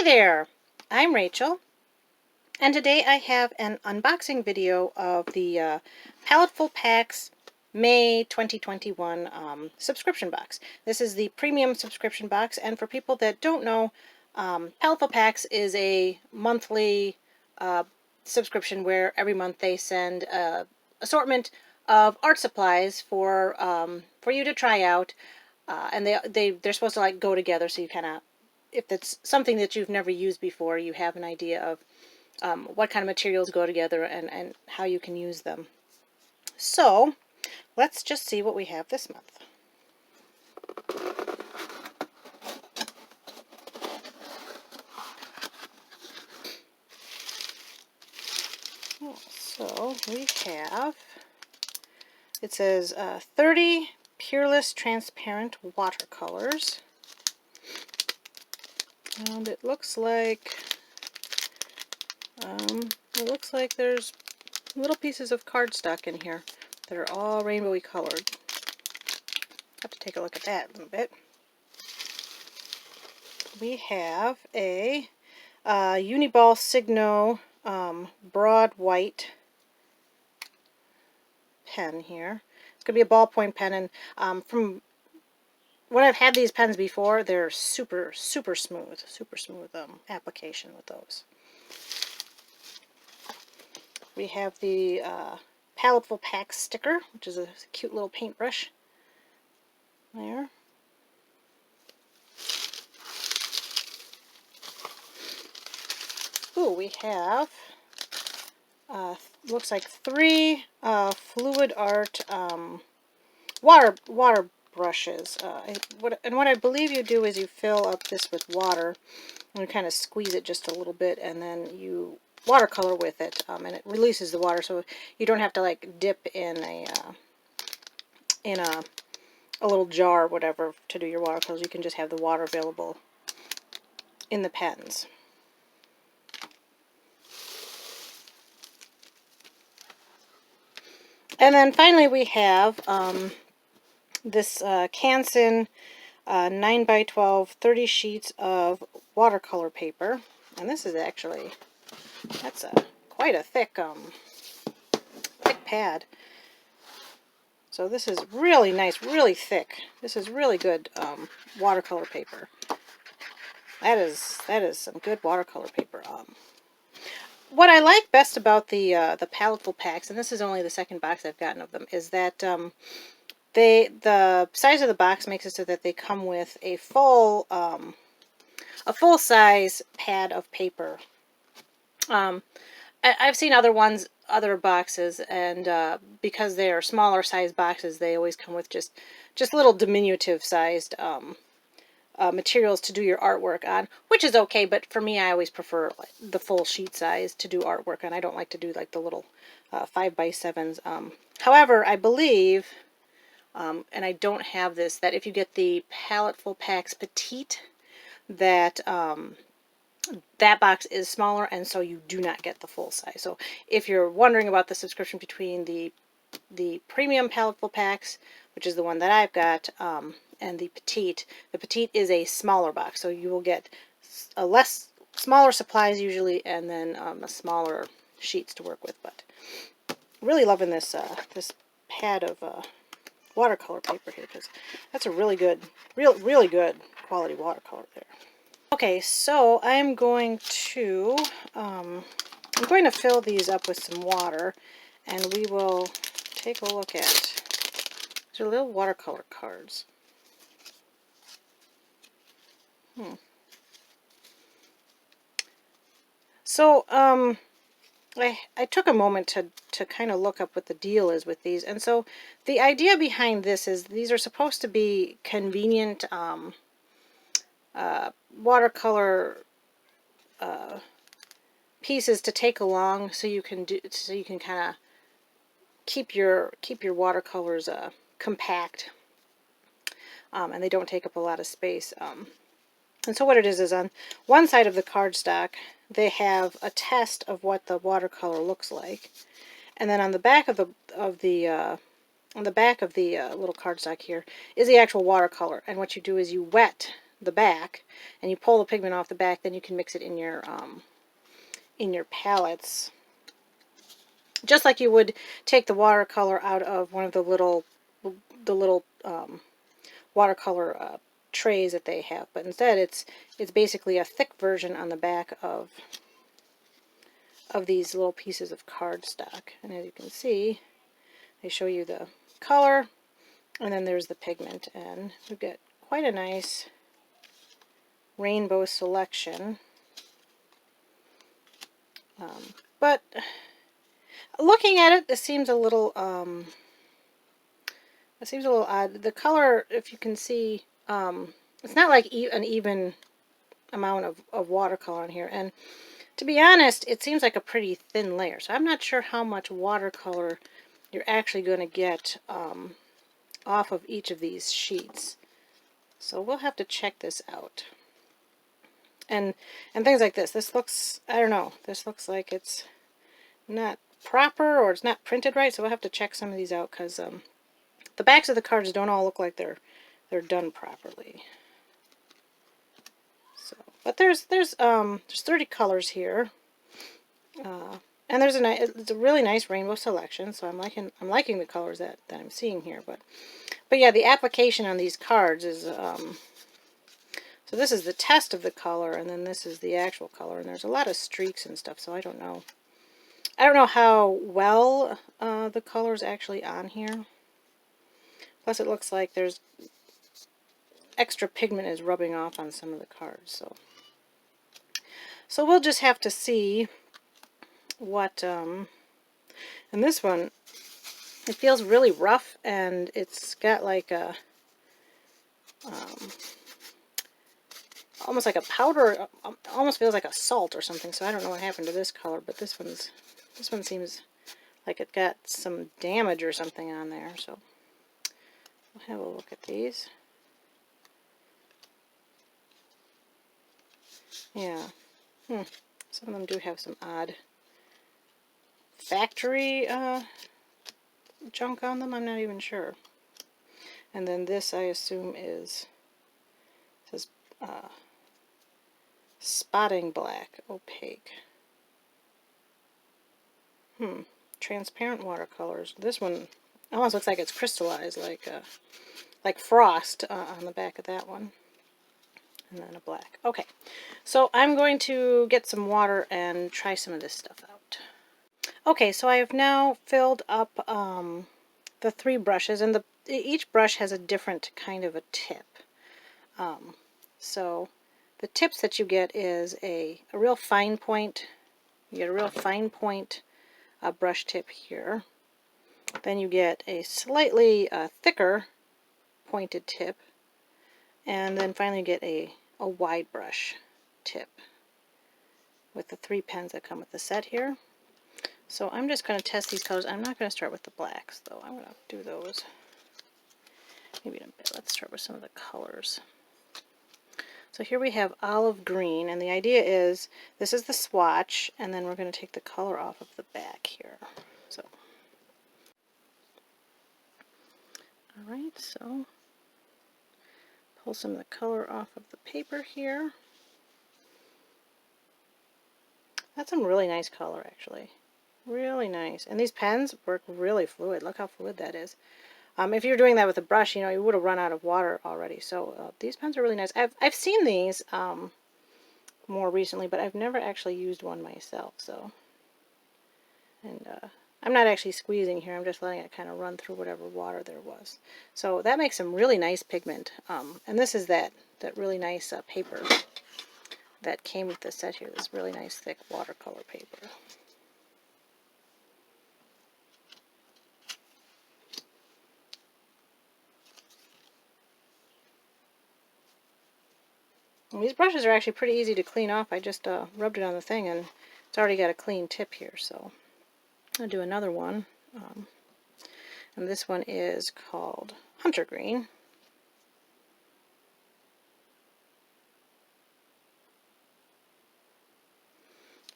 Hey there, I'm Rachel, and today I have an unboxing video of the Palettefull Packs May 2021 subscription box. This is the premium subscription box, and for people that don't know, Palettefull Packs is a monthly subscription where every month they send an assortment of art supplies for you to try out, and they're supposed to like go together, so you kind of, if it's something that you've never used before, you have an idea of what kind of materials go together and how you can use them. So let's just see what we have this month. So we have, it says 30 Peerless Transparent Watercolors. And it looks like there's little pieces of cardstock in here that are all rainbowy colored. Have to take a look at that a little bit. We have a Uniball Signo broad white pen here. It's going to be a ballpoint pen, and from when I've had these pens before, they're super smooth application with those. We have the Palettefull Packs sticker, which is a cute little paintbrush there. Ooh, we have looks like 3 fluid art water brushes. What I believe you do is you fill up this with water and you kind of squeeze it just a little bit, and then you watercolor with it, and it releases the water, so you don't have to like dip in a little jar or whatever to do your watercolors. You can just have the water available in the pens. And then finally we have this Canson 9x12 30 sheets of watercolor paper, and this is actually, that's quite a thick pad. So this is really nice, really thick. This is really good watercolor paper. That is some good watercolor paper. What I like best about the Palettefull Packs, and this is only the second box I've gotten of them, is that the size of the box makes it so that they come with a full size pad of paper. I've seen other boxes, and because they are smaller size boxes, they always come with just little diminutive sized materials to do your artwork on, which is okay, but for me, I always prefer the full sheet size to do artwork on. I don't like to do like the little 5x7s. However, I believe, and I don't have this, that if you get the Palettefull Packs Petite, that that box is smaller, and so you do not get the full size. So if you're wondering about the subscription between the premium Palettefull Packs, which is the one that I've got, and the Petite is a smaller box, so you will get smaller supplies usually, and then smaller sheets to work with. But really loving this this pad of watercolor paper here, because that's a really good quality watercolor there. Okay, so I'm going to fill these up with some water, and we will take a look at, these are little watercolor cards. So, I took a moment to kind of look up what the deal is with these, and so the idea behind this is these are supposed to be convenient watercolor pieces to take along, so you can kind of keep your watercolors compact, and they don't take up a lot of space. And so what it is on one side of the cardstock, they have a test of what the watercolor looks like, and then on the back of the little cardstock here is the actual watercolor. And what you do is you wet the back, and you pull the pigment off the back, then you can mix it in your palettes. Just like you would take the watercolor out of one of the little watercolor trays that they have, but instead it's basically a thick version on the back of these little pieces of cardstock. And as you can see, they show you the color, and then there's the pigment, and we've got quite a nice rainbow selection. But looking at it, this seems a little odd. The color, if you can see, it's not like an even amount of watercolor in here, and to be honest, it seems like a pretty thin layer, so I'm not sure how much watercolor you're actually going to get off of each of these sheets. So we'll have to check this out. And things like this. This looks, I don't know, this looks like it's not proper, or it's not printed right, so we'll have to check some of these out, because the backs of the cards don't all look like they're done properly. So, but there's 30 colors here, and it's a really nice rainbow selection. So I'm liking the colors that I'm seeing here. But yeah, the application on these cards is so this is the test of the color, and then this is the actual color. And there's a lot of streaks and stuff, so I don't know how well the color's actually on here. Plus, it looks like there's extra pigment is rubbing off on some of the cards. So we'll just have to see what, and this one, it feels really rough, and it's got like a, almost like a powder, almost feels like a salt or something, so I don't know what happened to this color, but this one seems like it got some damage or something on there, so we'll have a look at these. Yeah. Some of them do have some odd factory junk on them. I'm not even sure. And then this, I assume, says spotting black, opaque. Transparent watercolors. This one almost looks like it's crystallized, like frost on the back of that one. And then a black. Okay, so I'm going to get some water and try some of this stuff out. Okay, so I have now filled up the 3 brushes, and each brush has a different kind of a tip. So the tips that you get is a real fine point. You get a real fine point brush tip here. Then you get a slightly thicker pointed tip, and then finally you get a wide brush tip with the 3 pens that come with the set here. So I'm just going to test these colors. I'm not going to start with the blacks, though. I'm going to do those maybe in a bit. Let's start with some of the colors. So here we have olive green, and the idea is this is the swatch, and then we're going to take the color off of the back here. So, alright, so pull some of the color off of the paper here. That's some really nice color, actually. Really nice. And these pens work really fluid. Look how fluid that is. If you're doing that with a brush, you would have run out of water already. So these pens are really nice. I've seen these more recently, but I've never actually used one myself. So, and I'm not actually squeezing here. I'm just letting it kind of run through whatever water there was. So that makes some really nice pigment. And this is that really nice paper that came with the set here. This really nice thick watercolor paper. And these brushes are actually pretty easy to clean off. I just rubbed it on the thing, and it's already got a clean tip here. So I'll do another one. And this one is called Hunter Green.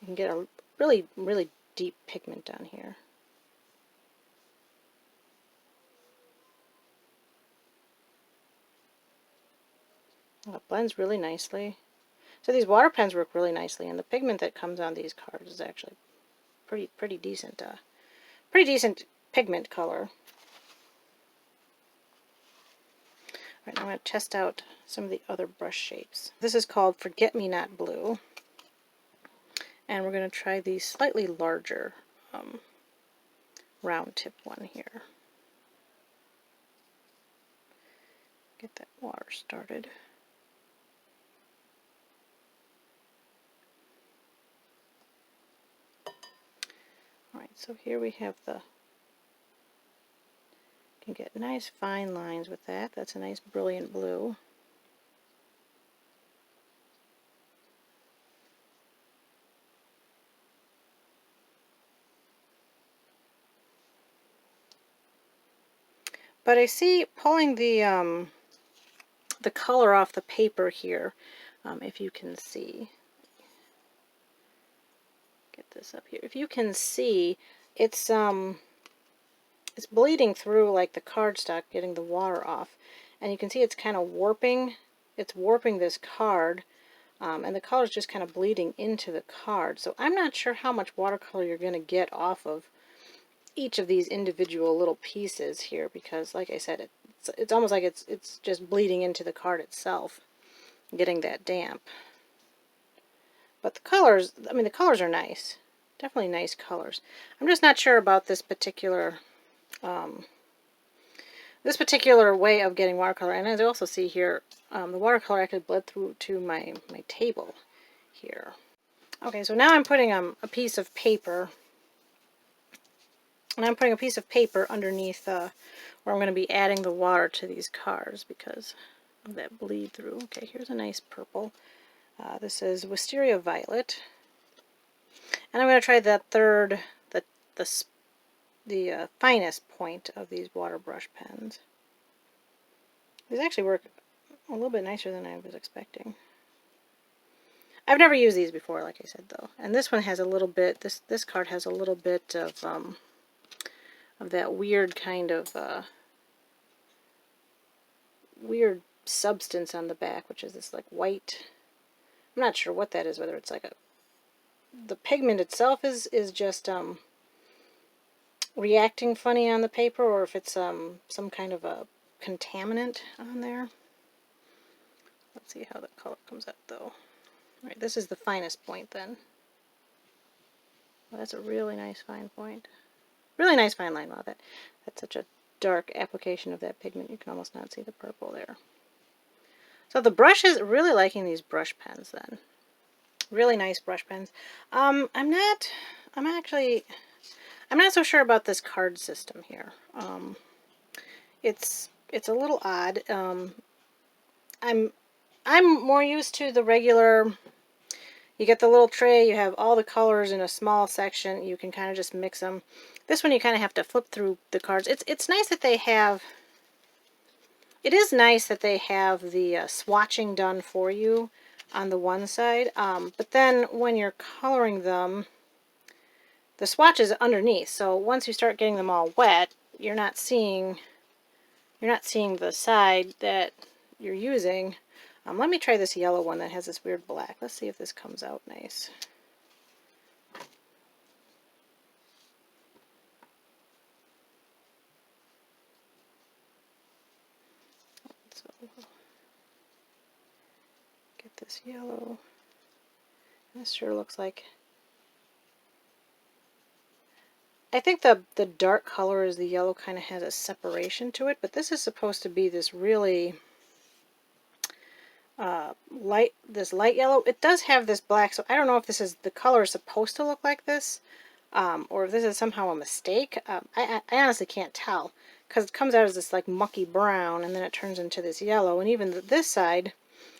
You can get a really, really deep pigment on here. Well, it blends really nicely. So these water pens work really nicely, and the pigment that comes on these cards is actually pretty decent. Pretty decent pigment color. All right, now I'm going to test out some of the other brush shapes. This is called Forget Me Not Blue, and we're going to try the slightly larger round tip one here. Get that water started. Alright, so here we have the, can get nice fine lines with that. That's a nice brilliant blue. But I see pulling the color off the paper here, if you can see. Get this up here. If you can see, it's bleeding through like the cardstock, getting the water off, and you can see it's kind of warping. It's warping this card, and the color is just kind of bleeding into the card. So I'm not sure how much watercolor you're going to get off of each of these individual little pieces here, because like I said, it's almost like it's just bleeding into the card itself, getting that damp. But the colors, I mean, the colors are nice. Definitely nice colors. I'm just not sure about this particular way of getting watercolor. And as you also see here, the watercolor actually bled through to my table here. Okay, so now I'm putting a piece of paper, and I'm putting a piece of paper underneath where I'm going to be adding the water to these cards because of that bleed through. Okay, here's a nice purple. This is Wisteria Violet. And I'm going to try that third, the finest point of these water brush pens. These actually work a little bit nicer than I was expecting. I've never used these before, like I said, though. And this one has a little bit, this card has a little bit of that weird kind of weird substance on the back, which is this like white, I'm not sure what that is, whether it's like the pigment itself is just reacting funny on the paper, or if it's some kind of a contaminant on there. Let's see how the color comes out though. Alright, this is the finest point then. Well, that's a really nice fine point. Really nice fine line. Wow, that's such a dark application of that pigment, you can almost not see the purple there. So the brushes, really liking these brush pens then. Really nice brush pens. I'm not so sure about this card system here. It's a little odd. I'm more used to the regular. You get the little tray, you have all the colors in a small section, you can kind of just mix them. This one you kind of have to flip through the cards. It's nice that they have, it is nice that they have the swatching done for you on the one side, but then when you're coloring them, the swatch is underneath, so once you start getting them all wet, you're not seeing the side that you're using. Let me try this yellow one that has this weird black. Let's see if this comes out nice. So get this yellow. This sure looks like, I think the dark color is the yellow kind of has a separation to it, but this is supposed to be this really light yellow. It does have this black, so I don't know if this is, the color is supposed to look like this, or if this is somehow a mistake. I honestly can't tell, because it comes out as this like mucky brown, and then it turns into this yellow, and even this side.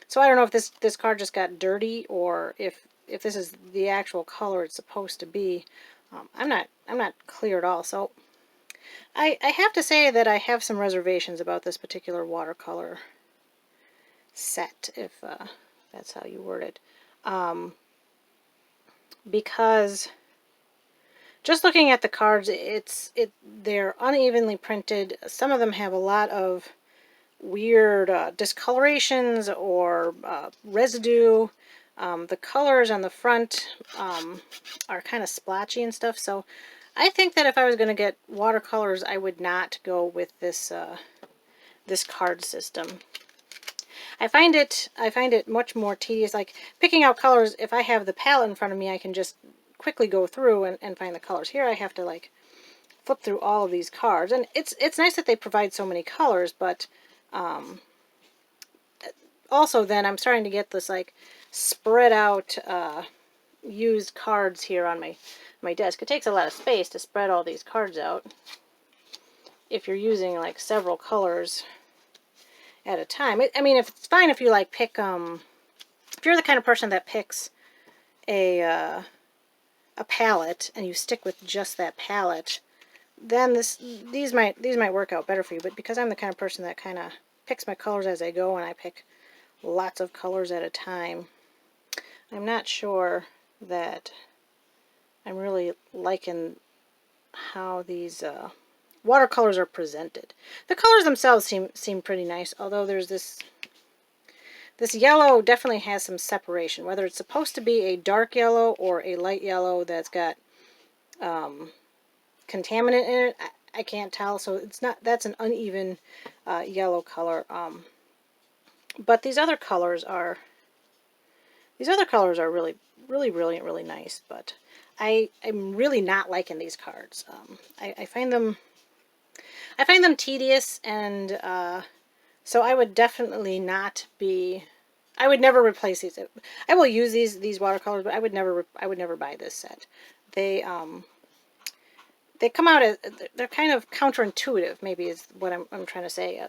So I don't know if this card just got dirty, or if this is the actual color it's supposed to be. I'm not clear at all. So I have to say that I have some reservations about this particular watercolor set, if that's how you word it, because just looking at the cards, they're unevenly printed. Some of them have a lot of weird discolorations or residue. The colors on the front are kind of splotchy and stuff, so I think that if I was going to get watercolors, I would not go with this this card system. I find it much more tedious. Like picking out colors, if I have the palette in front of me, I can just quickly go through and find the colors. Here I have to like flip through all of these cards, and it's nice that they provide so many colors, but also then I'm starting to get this like spread out used cards here on my desk. It takes a lot of space to spread all these cards out if you're using like several colors at a time. I mean, if it's fine if you like pick if you're the kind of person that picks a palette and you stick with just that palette, then these might work out better for you. But because I'm the kind of person that kind of picks my colors as I go and I pick lots of colors at a time, I'm not sure that I'm really liking how these watercolors are presented. The colors themselves seem pretty nice, although there's this yellow definitely has some separation, whether it's supposed to be a dark yellow or a light yellow that's got contaminant in it. I can't tell, so it's not, that's an uneven yellow color. But these other colors are really brilliant, really nice. But I'm really not liking these cards. I find them tedious, and so I would definitely not be. I would never replace these. I will use these watercolors, but I would never buy this set. They come out as, they're kind of counterintuitive, maybe is what I'm trying to say.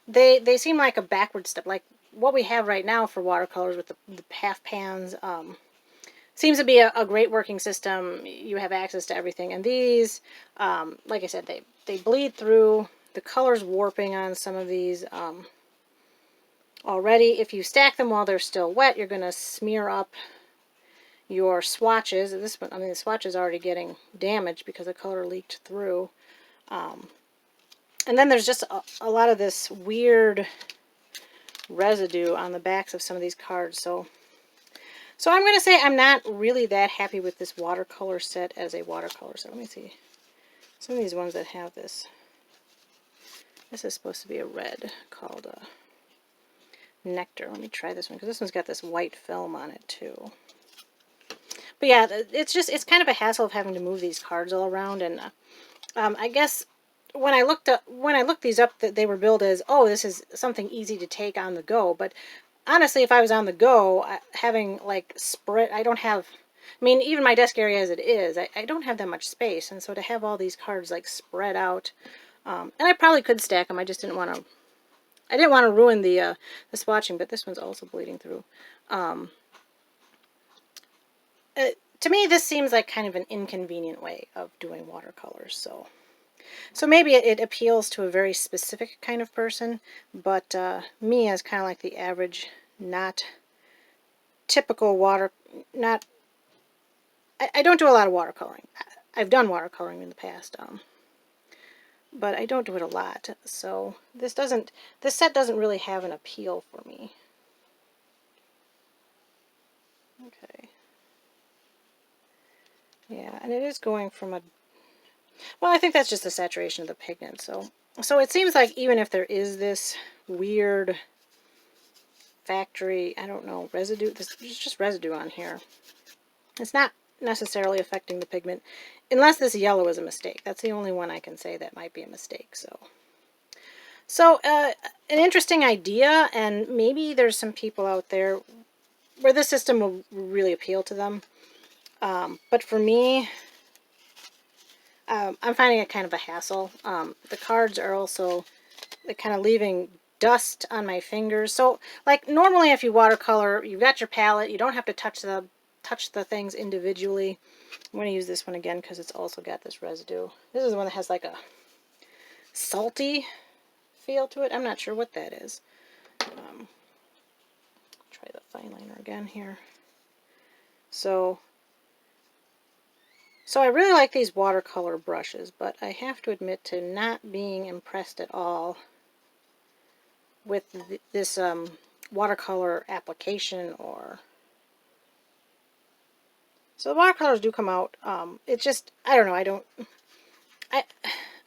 They seem like a backward step, like what we have right now for watercolors with the half pans. Seems to be a great working system. You have access to everything, and these, like I said, they bleed through. The color's warping on some of these already. If you stack them while they're still wet, you're going to smear up your swatches. This one, I mean, the swatch is already getting damaged because the color leaked through. And then there's just a lot of this weird residue on the backs of some of these cards. So I'm going to say I'm not really that happy with this watercolor set as a watercolor set. Let me see. Some of these ones that have this. This is supposed to be a red called Nectar. Let me try this one because this one's got this white film on it too. But yeah, it's kind of a hassle of having to move these cards all around, and I guess when I looked these up, that they were billed as, oh, this is something easy to take on the go. But honestly, if I was on the go, having like spread, I don't have. I mean, even my desk area as it is, I don't have that much space, and so to have all these cards like spread out, and I probably could stack them. I just didn't want to. I didn't want to ruin the swatching, but this one's also bleeding through. To me, this seems like kind of an inconvenient way of doing watercolors. So maybe it appeals to a very specific kind of person, but me as kind of like the average, not typical I don't do a lot of watercoloring. I've done watercoloring in the past, but I don't do it a lot. So this set doesn't really have an appeal for me. Okay. Yeah, and it is going from a... Well, I think that's just the saturation of the pigment. So it seems like even if there is this weird factory, I don't know, residue, there's just residue on here. It's not necessarily affecting the pigment, unless this yellow is a mistake. That's the only one I can say that might be a mistake. So an interesting idea, and maybe there's some people out there where this system will really appeal to them. But for me, I'm finding it kind of a hassle. The cards are also kind of leaving dust on my fingers. So, like, normally if you watercolor, you've got your palette. You don't have to touch the things individually. I'm going to use this one again because it's also got this residue. This is the one that has like a salty feel to it. I'm not sure what that is. Try the fine liner again here. So I really like these watercolor brushes, but I have to admit to not being impressed at all with this watercolor application. Or so the watercolors do come out. It's just, I don't know.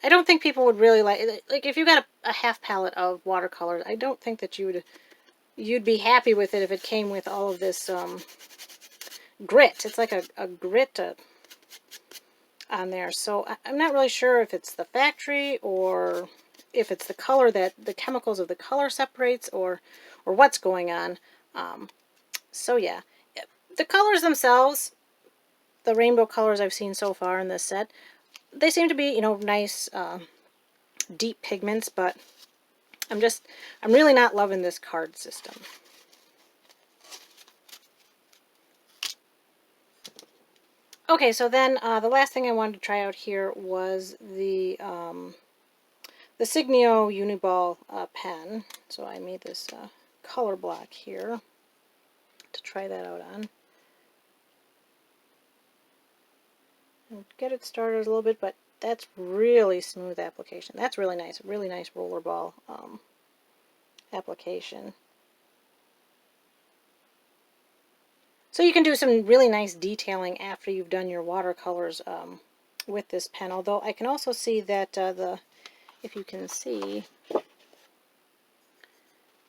I don't think people would really like if you got a half palette of watercolors. I don't think that you'd be happy with it if it came with all of this grit. It's like a grit on there. So I'm not really sure if it's the factory or if it's the color that the chemicals of the color separates, or what's going on. So yeah, the colors themselves, the rainbow colors I've seen so far in this set, they seem to be, you know, nice deep pigments, but I'm really not loving this card system. Okay, so then the last thing I wanted to try out here was the Signo Uniball pen. So I made this color block here to try that out on. And get it started a little bit, but that's really smooth application. That's really nice rollerball application. So you can do some really nice detailing after you've done your watercolors with this pen. Although I can also see that if you can see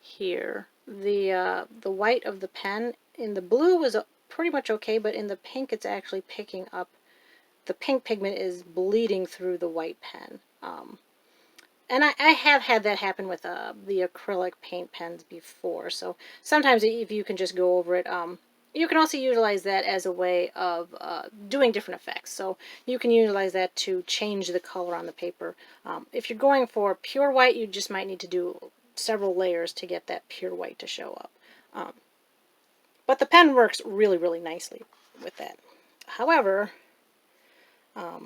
here, the white of the pen in the blue was pretty much okay, but in the pink it's actually picking up. The pink pigment is bleeding through the white pen. And I have had that happen with the acrylic paint pens before. So sometimes if you can just go over it, you can also utilize that as a way of doing different effects. So you can utilize that to change the color on the paper. If you're going for pure white, you just might need to do several layers to get that pure white to show up. But the pen works really, really nicely with that. However, I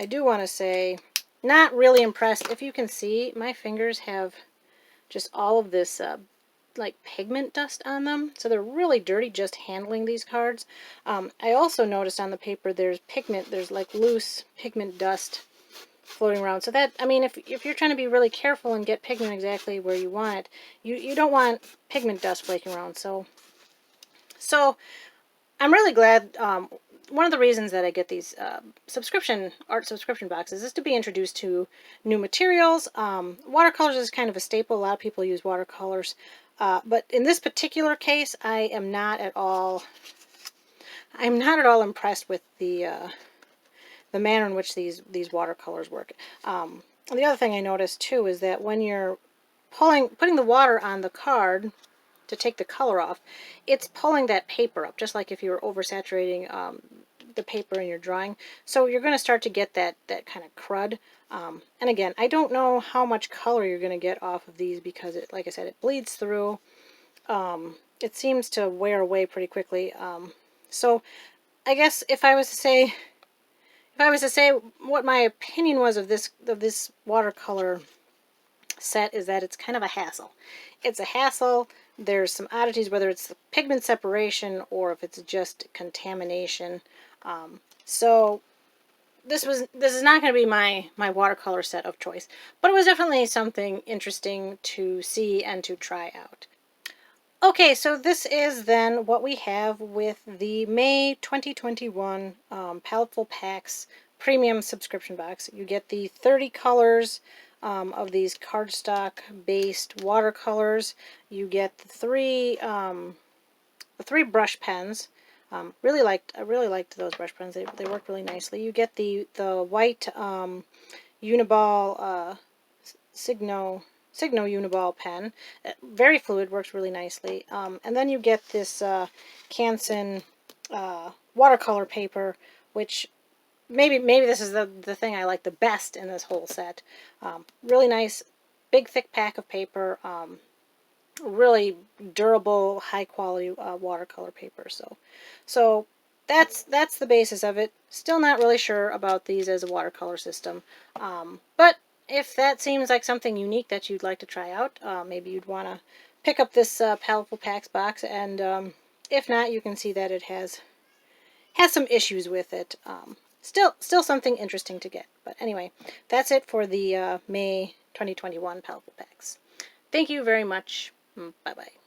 do want to say, not really impressed. If you can see, my fingers have just all of this like pigment dust on them, so they're really dirty just handling these cards. I also noticed on the paper there's like loose pigment dust floating around. So that, I mean, if you're trying to be really careful and get pigment exactly where you want it, you don't want pigment dust flaking around. So I'm really glad. One of the reasons that I get these art subscription boxes is to be introduced to new materials. Watercolors is kind of a staple. A lot of people use watercolors. But in this particular case, I'm not at all impressed with the manner in which these watercolors work. The other thing I noticed too is that when you're putting the water on the card to take the color off, it's pulling that paper up, just like if you were oversaturating the paper in your drawing. So you're going to start to get that kind of crud. And again, I don't know how much color you're going to get off of these because, like I said, it bleeds through. It seems to wear away pretty quickly. So I guess if I was to say what my opinion was of this watercolor set, is that it's kind of a hassle. It's a hassle. There's some oddities, whether it's the pigment separation or if it's just contamination. So this is not going to be my watercolor set of choice, but it was definitely something interesting to see and to try out. Okay, so this is then what we have with the May 2021 Palettefull Packs Premium Subscription Box. You get the 30 colors of these cardstock-based watercolors. You get the three brush pens. I really liked those brush pens. They work really nicely. You get the white Uniball Signo Uniball pen. Very fluid, works really nicely. And then you get this Canson watercolor paper, which maybe this is the thing I like the best in this whole set. Really nice, big thick pack of paper. Really durable, high quality watercolor paper. So that's the basis of it. Still not really sure about these as a watercolor system, but if that seems like something unique that you'd like to try out, maybe you'd want to pick up this Palettefull Packs box. And if not, you can see that it has some issues with it. Still something interesting to get. But anyway, that's it for the May 2021 Palette Packs. Thank you very much. Bye-bye.